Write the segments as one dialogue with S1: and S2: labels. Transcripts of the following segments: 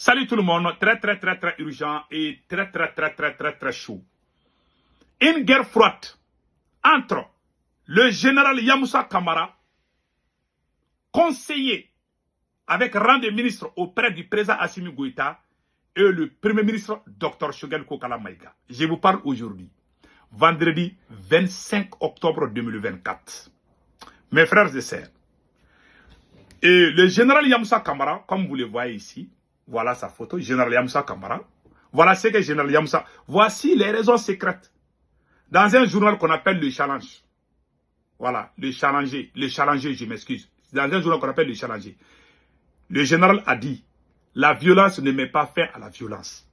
S1: Salut tout le monde, très urgent et très chaud. Une guerre froide entre le général Yamoussa Kamara, conseiller avec rang de ministre auprès du président Assimi Goïta, et le premier ministre Dr Choguel Kokala Maïga. Je vous parle aujourd'hui, vendredi 25 octobre 2024. Mes frères et sœurs, et le général Yamoussa Kamara, comme vous le voyez ici, voilà sa photo, général Yamoussa Kamara. Voilà ce que général Yamoussa. Voici les raisons secrètes. Dans un journal qu'on appelle le Challenge. Voilà, le Challenger, je m'excuse. Dans un journal qu'on appelle le Challenger. Le général a dit, la violence ne met pas fin à la violence.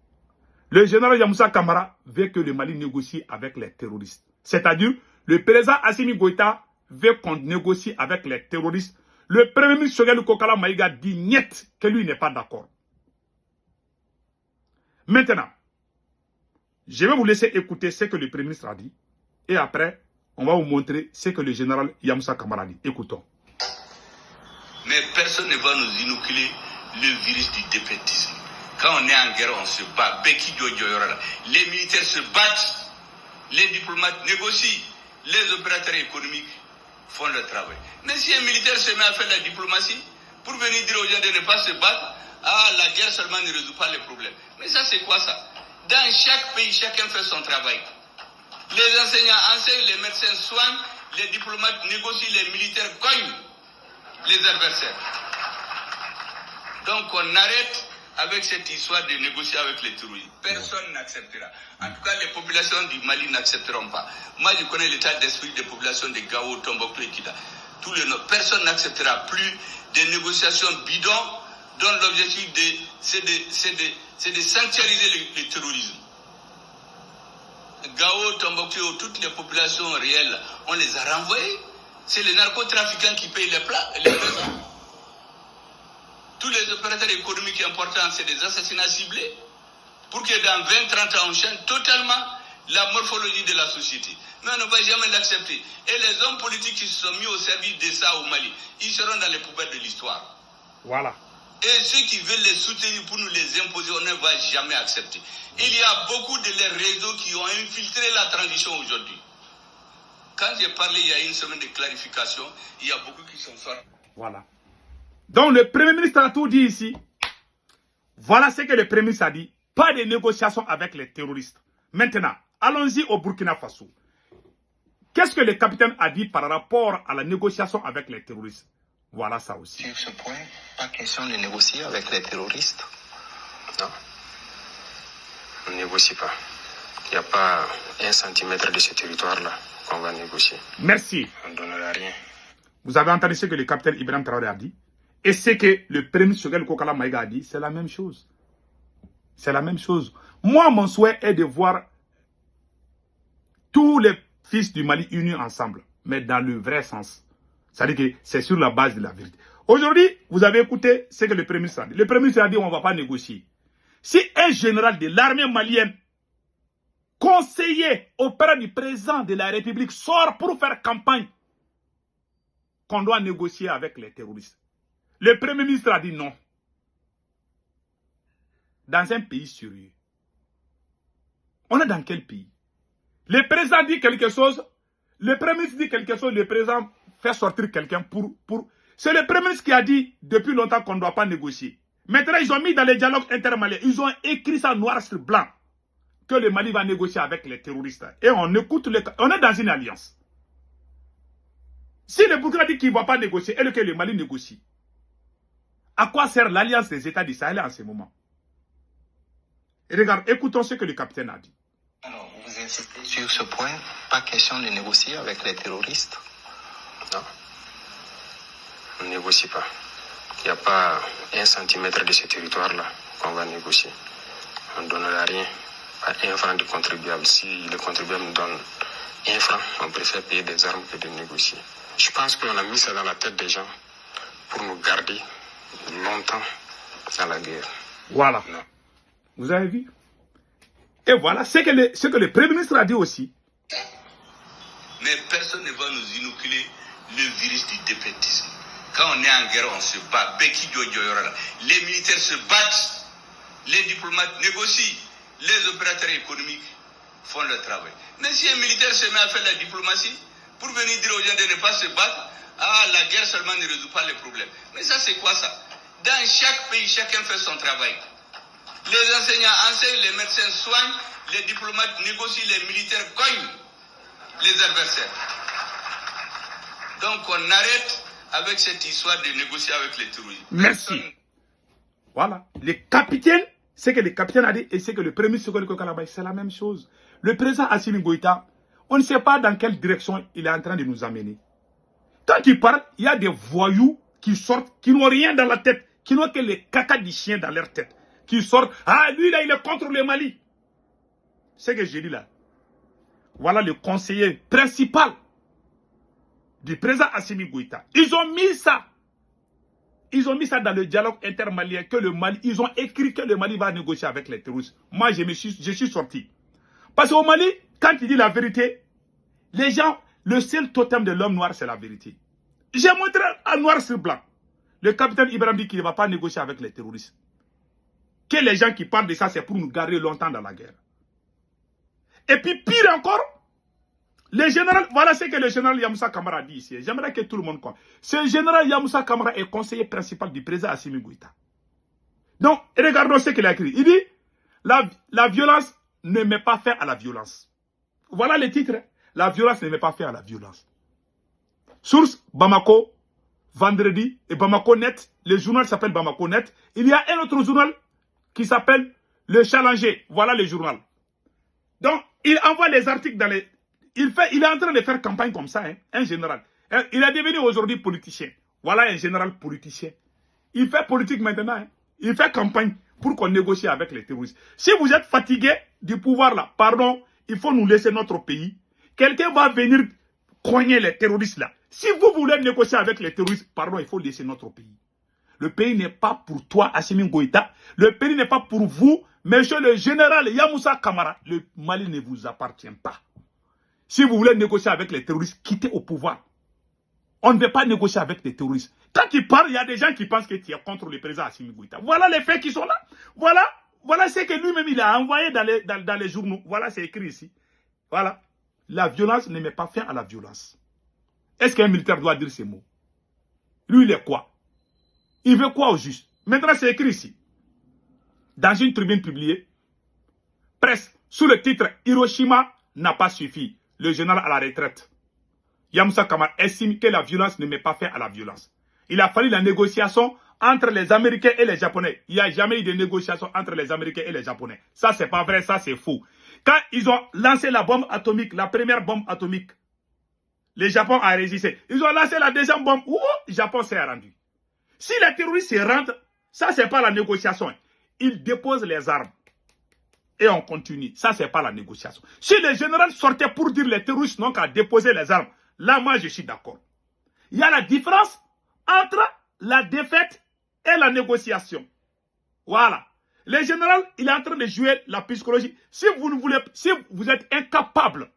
S1: Le général Yamoussa Kamara veut que le Mali négocie avec les terroristes. C'est-à-dire, le président Assimi Goïta veut qu'on négocie avec les terroristes. Le premier ministre Choguel Kokala Maïga dit niet, que lui n'est pas d'accord. Maintenant, je vais vous laisser écouter ce que le Premier ministre a dit. Et après, on va vous montrer ce que le général Yamoussa Kamara a dit. Écoutons.
S2: Mais personne ne va nous inoculer le virus du défaitisme. Quand on est en guerre, on se bat. Les militaires se battent. Les diplomates négocient. Les opérateurs économiques font le travail. Mais si un militaire se met à faire la diplomatie, pour venir dire aux gens de ne pas se battre, ah, la guerre seulement ne résout pas les problèmes. Mais ça, c'est quoi ça? Dans chaque pays, chacun fait son travail. Les enseignants enseignent, les médecins soignent, les diplomates négocient, les militaires cognent les adversaires. Donc, on arrête avec cette histoire de négocier avec les terroristes. Personne n'acceptera. En tout cas, les populations du Mali n'accepteront pas. Moi, je connais l'état d'esprit des populations de Gao, Tombouctou et Kida. Personne n'acceptera plus des négociations bidons dont l'objectif c'est de sanctuariser le terrorisme. Gao, Tombouctou, toutes les populations réelles, on les a renvoyées. C'est les narcotrafiquants qui payent les maisons. Tous les opérateurs économiques importants, c'est des assassinats ciblés. Pour que dans 20-30 ans, on change totalement la morphologie de la société. Mais on ne va jamais l'accepter. Et les hommes politiques qui se sont mis au service de ça au Mali, ils seront dans les poubelles de l'histoire.
S1: Voilà.
S2: Et ceux qui veulent les soutenir pour nous les imposer, on ne va jamais accepter. Il y a beaucoup de leurs réseaux qui ont infiltré la transition aujourd'hui. Quand j'ai parlé il y a une semaine de clarification, il y a beaucoup qui sont sortis.
S1: Voilà. Donc le Premier ministre a tout dit ici. Voilà ce que le Premier ministre a dit. Pas de négociations avec les terroristes. Maintenant, allons-y au Burkina Faso. Qu'est-ce que le capitaine a dit par rapport à la négociation avec les terroristes? Voilà ça aussi.
S3: Sur ce point, pas question de négocier avec les terroristes. Non. On ne négocie pas. Il n'y a pas un centimètre de ce territoire-là qu'on va négocier.
S1: Merci.
S3: On ne donnera rien.
S1: Vous avez entendu ce que le capitaine Ibrahim Traoré a dit? Et ce que le premier ministre Choguel Kokala Maïga a dit, c'est la même chose. C'est la même chose. Moi, mon souhait est de voir tous les fils du Mali unis ensemble, mais dans le vrai sens. C'est-à-dire que c'est sur la base de la vérité. Aujourd'hui, vous avez écouté ce que le Premier ministre a dit. Le Premier ministre a dit on ne va pas négocier. Si un général de l'armée malienne, conseiller auprès du président de la République, sort pour faire campagne, qu'on doit négocier avec les terroristes, le Premier ministre a dit non. Dans un pays sérieux. On est dans quel pays? Le président dit quelque chose, le Premier ministre dit quelque chose, le président fait sortir quelqu'un pour... C'est le Premier ministre qui a dit depuis longtemps qu'on ne doit pas négocier. Maintenant, ils ont mis dans les dialogues intermaliens, ils ont écrit ça noir sur blanc, que le Mali va négocier avec les terroristes. Et on écoute, on est dans une alliance. Si le Burkina dit qu'il ne va pas négocier et que le Mali négocie, à quoi sert l'alliance des États du Sahel en ce moment? Et regarde, écoutons ce que le capitaine a dit.
S3: Alors, vous insistez sur ce point, pas question de négocier avec les terroristes. Non. On ne négocie pas. Il n'y a pas un centimètre de ce territoire-là qu'on va négocier. On ne donnera rien. Pas un franc de contribuable. Si le contribuable nous donne un franc, on préfère payer des armes que de négocier. Je pense qu'on a mis ça dans la tête des gens pour nous garder longtemps dans la guerre.
S1: Voilà.
S3: Non.
S1: Vous avez vu? Et voilà ce que le Premier ministre a dit aussi.
S2: Mais personne ne va nous inoculer le virus du défaitisme. Quand on est en guerre, on se bat. Les militaires se battent. les diplomates négocient, les opérateurs économiques font leur travail. Mais si un militaire se met à faire la diplomatie pour venir dire aux gens de ne pas se battre, ah, la guerre seulement ne résout pas les problèmes. Mais ça, c'est quoi ça? Dans chaque pays, chacun fait son travail. Les enseignants enseignent, les médecins soignent, les diplomates négocient, les militaires cognent les adversaires. Donc on arrête avec cette histoire de négocier avec les terroristes.
S1: Merci. Voilà. Les capitaines, c'est que le capitaine a dit, et c'est que le premier second c'est la même chose. Le président Assimi Goïta, on ne sait pas dans quelle direction il est en train de nous amener. Quand il parle, il y a des voyous qui sortent, qui n'ont rien dans la tête, qui n'ont que les caca du chien dans leur tête, qui sortent, ah lui là il est contre le Mali. C'est ce que j'ai dit là. Voilà le conseiller principal du président Assimi Goïta. Ils ont mis ça. Ils ont mis ça dans le dialogue intermalien que le Mali, ils ont écrit que le Mali va négocier avec les terroristes. Moi, je suis sorti. Parce qu'au Mali, quand il dit la vérité, les gens, le seul totem de l'homme noir, c'est la vérité. J'ai montré à noir sur blanc. Le capitaine Ibrahim dit qu'il ne va pas négocier avec les terroristes. Que les gens qui parlent de ça, c'est pour nous garder longtemps dans la guerre. Et puis, pire encore, le général, voilà ce que le général Yamoussa Kamara dit ici. J'aimerais que tout le monde comprenne. Ce général Yamoussa Kamara est conseiller principal du président Assimi Goïta. Donc, regardons ce qu'il a écrit. Il dit, la violence ne met pas fin à la violence. Voilà le titre. La violence ne met pas fin à la violence. Source, Bamako, vendredi, et Bamako Net. Le journal s'appelle Bamako Net. Il y a un autre journal qui s'appelle Le Challenger. Voilà le journal. Donc, il envoie les articles dans les... Il est en train de faire campagne comme ça, hein, un général. Il est devenu aujourd'hui politicien. Voilà un général politicien. Il fait politique maintenant. Hein. Il fait campagne pour qu'on négocie avec les terroristes. Si vous êtes fatigué du pouvoir là, pardon, il faut nous laisser notre pays. Quelqu'un va venir cogner les terroristes là. Si vous voulez négocier avec les terroristes, pardon, il faut laisser notre pays. Le pays n'est pas pour toi, Assimi Goïta. Le pays n'est pas pour vous, monsieur le général Yamoussa Kamara. Le Mali ne vous appartient pas. Si vous voulez négocier avec les terroristes, quittez au pouvoir. On ne veut pas négocier avec les terroristes. Quand il parle, il y a des gens qui pensent que tu es contre le président Assimi Goïta. Voilà les faits qui sont là. Voilà ce que lui-même il a envoyé dans les journaux. Voilà, c'est écrit ici. Voilà. La violence ne met pas fin à la violence. Est-ce qu'un militaire doit dire ces mots? Lui, il est quoi? Il veut quoi au juste? Maintenant, c'est écrit ici. Dans une tribune publiée, presse, sous le titre « Hiroshima n'a pas suffi ». Le général à la retraite, Yamoussa Kamara, estime que la violence ne met pas fin à la violence. Il a fallu la négociation entre les Américains et les Japonais. Il n'y a jamais eu de négociation entre les Américains et les Japonais. Ça, c'est pas vrai, ça, c'est faux. Quand ils ont lancé la bombe atomique, la première bombe atomique, le Japon a résisté. Ils ont lancé la deuxième bombe, le Japon s'est rendu. Si les terroristes se rendent, ça, c'est pas la négociation. Ils déposent les armes. Et on continue. Ça, c'est pas la négociation. Si les généraux sortaient pour dire les terroristes n'ont qu'à déposer les armes, là, moi, je suis d'accord. Il y a la différence entre la défaite et la négociation. Voilà. Le général, il est en train de jouer la psychologie. Si vous êtes incapable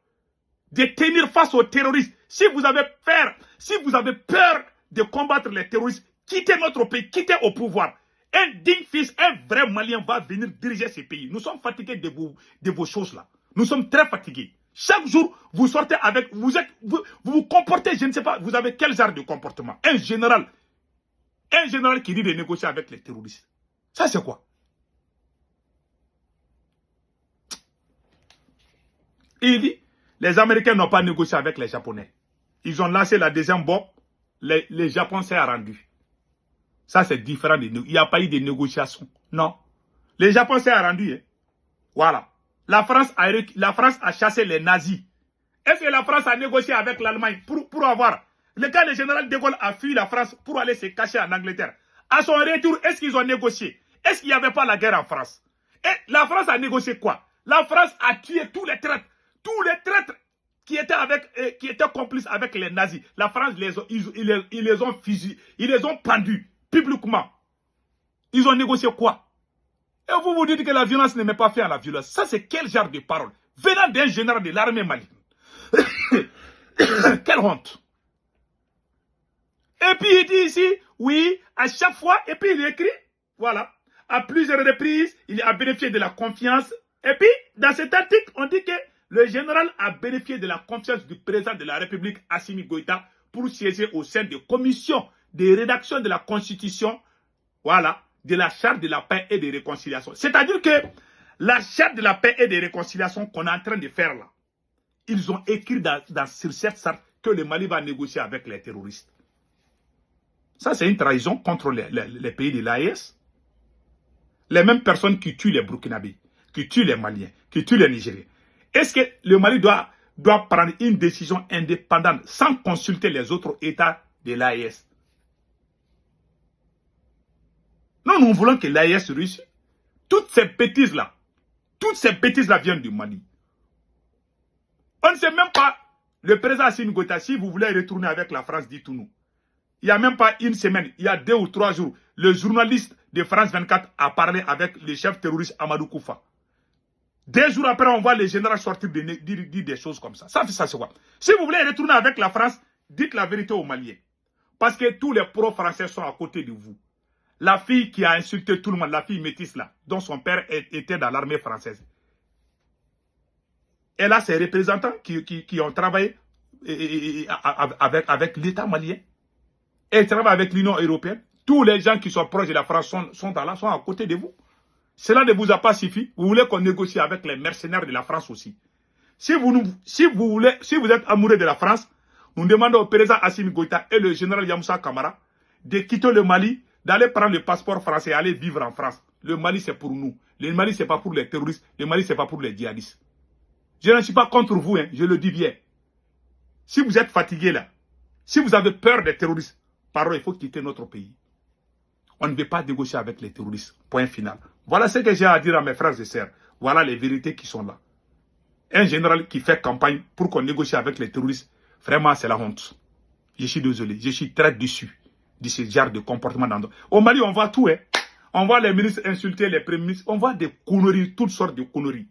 S1: de tenir face aux terroristes, si vous avez peur de combattre les terroristes, quittez notre pays, quittez au pouvoir. Un digne fils, un vrai Malien va venir diriger ce pays. Nous sommes fatigués de vos choses là. Nous sommes très fatigués. Chaque jour, vous sortez avec... Vous vous comportez, je ne sais pas, vous avez quel genre de comportement? Un général qui dit de négocier avec les terroristes. Ça, c'est quoi? Il dit, les Américains n'ont pas négocié avec les Japonais. Ils ont lancé la deuxième bombe, les Japonais s'est rendu. Ça, c'est différent. Il n'y a pas eu de négociation. Non. Les Japonais s'est rendu. Hein. Voilà. La France a chassé les nazis. Est-ce que la France a négocié avec l'Allemagne pour avoir... Le cas du général de Gaulle a fui la France pour aller se cacher en Angleterre. À son retour, est-ce qu'ils ont négocié? Est-ce qu'il n'y avait pas la guerre en France? Et la France a négocié quoi? La France a tué tous les traîtres. Tous les traîtres qui étaient complices avec les nazis. La France, ils les ont fusillés. Ils les ont pendus publiquement. Ils ont négocié quoi? Et vous vous dites que la violence ne met pas fin à la violence. Ça, c'est quel genre de parole? Venant d'un général de l'armée malienne. Quelle honte. Et puis il dit ici, oui, à chaque fois, et puis il écrit, voilà, à plusieurs reprises, il a bénéficié de la confiance. Et puis, dans cet article, on dit que le général a bénéficié de la confiance du président de la République, Assimi Goïta, pour siéger au sein des commissions de rédaction de la Constitution, voilà, de la Charte de la paix et de réconciliation. C'est-à-dire que la Charte de la paix et de réconciliation qu'on est en train de faire là, ils ont écrit sur cette charte que le Mali va négocier avec les terroristes. Ça, c'est une trahison contre les pays de l'AES. Les mêmes personnes qui tuent les Burkinabés, qui tuent les Maliens, qui tuent les Nigériens. Est-ce que le Mali doit prendre une décision indépendante sans consulter les autres États de l'AES? Non, nous voulons que l'AES réussisse. Toutes ces bêtises-là viennent du Mali. On ne sait même pas, le président Assimi Goïta, si vous voulez retourner avec la France, dites-nous. Il n'y a même pas une semaine, il y a 2 ou 3 jours, le journaliste de France 24 a parlé avec le chef terroriste Amadou Koufa. 2 jours après, on voit les généraux sortir dire des choses comme ça. Ça c'est quoi? Si vous voulez retourner avec la France, dites la vérité aux Maliens. Parce que tous les pro-français sont à côté de vous. La fille qui a insulté tout le monde, la fille métisse là, dont son père était dans l'armée française. Elle a ses représentants qui ont travaillé avec l'État malien. Elle travaille avec l'Union européenne. Tous les gens qui sont proches de la France sont à côté de vous. Cela ne vous a pas suffi. Vous voulez qu'on négocie avec les mercenaires de la France aussi. Si vous êtes amoureux de la France, nous demandons au président Assimi Goïta et le général Yamoussa Kamara de quitter le Mali, d'aller prendre le passeport français et aller vivre en France. Le Mali, c'est pour nous. Le Mali, ce n'est pas pour les terroristes. Le Mali, ce n'est pas pour les djihadistes. Je ne suis pas contre vous, hein, je le dis bien. Si vous êtes fatigué là, si vous avez peur des terroristes, pardon, il faut quitter notre pays. On ne veut pas négocier avec les terroristes. Point final. Voilà ce que j'ai à dire à mes frères et sœurs. Voilà les vérités qui sont là. Un général qui fait campagne pour qu'on négocie avec les terroristes, vraiment c'est la honte. Je suis désolé, je suis très déçu de ce genre de comportement. Au Mali, on voit tout. Hein. On voit les ministres insulter les premiers ministres. On voit des conneries, toutes sortes de conneries.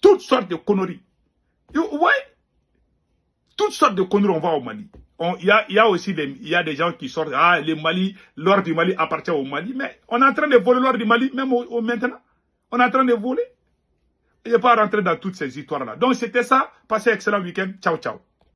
S1: Toutes sortes de conneries. Ouais. Toutes sortes de conneries on voit au Mali. Il y a aussi des gens qui sortent. Ah, l'or du Mali appartient au Mali. Mais on est en train de voler l'or du Mali, même maintenant. On est en train de voler. Je ne vais pas rentrer dans toutes ces histoires-là. Donc c'était ça. Passez un excellent week-end. Ciao, ciao.